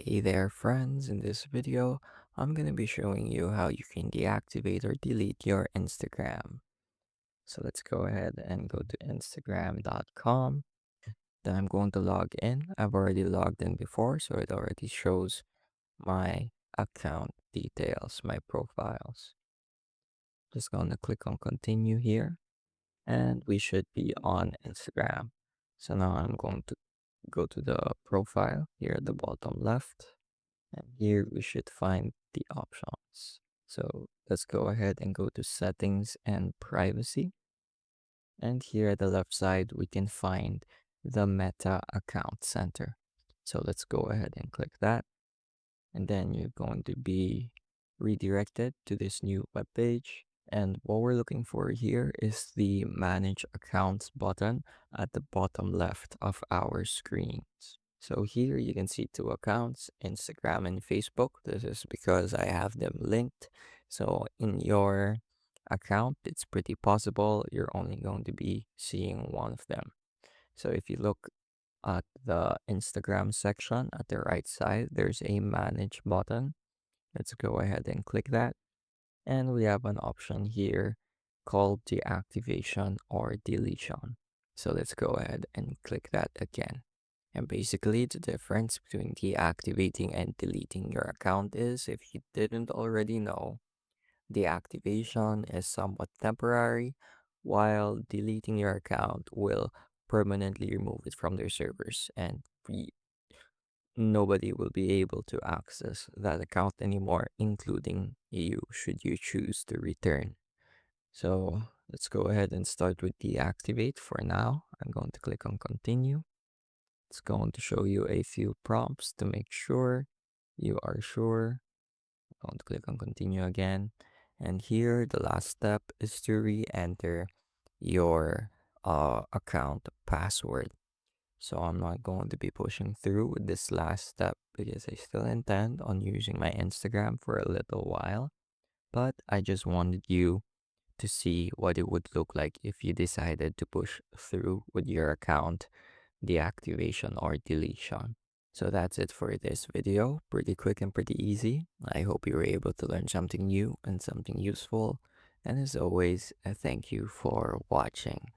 Hey there friends, in this video, I'm going to be showing you how you can deactivate or delete your Instagram. So let's go ahead and go to instagram.com. Then I'm going to log in. I've already logged in before, so it already shows my account details, my profiles. Just going to click on continue here, and we should be on Instagram. So now I'm going to go to the profile here at the bottom left. And here we should find the options. So let's go ahead and go to settings and privacy. And here at the left side, we can find the Meta account center. So let's go ahead and click that. And then you're going to be redirected to this new web page. And what we're looking for here is the manage accounts button at the bottom left of our screens. So here you can see two accounts, Instagram and Facebook. This is because I have them linked. So in your account, it's pretty possible you're only going to be seeing one of them. So if you look at the Instagram section at the right side, there's a manage button. Let's go ahead and click that. And we have an option here called deactivation or deletion. So let's go ahead and click that again. And basically, the difference between deactivating and deleting your account is, if you didn't already know, deactivation is somewhat temporary, while deleting your account will permanently remove it from their servers, and nobody will be able to access that account anymore, including you, should you choose to return. So let's go ahead and start with deactivate for now. I'm going to click on continue. It's going to show you a few prompts to make sure you are sure. I'm going to click on continue again. And here, the last step is to re-enter your account password. So I'm not going to be pushing through with this last step because I still intend on using my Instagram for a little while. But I just wanted you to see what it would look like if you decided to push through with your account deactivation or deletion. So that's it for this video. Pretty quick and pretty easy. I hope you were able to learn something new and something useful. And as always, thank you for watching.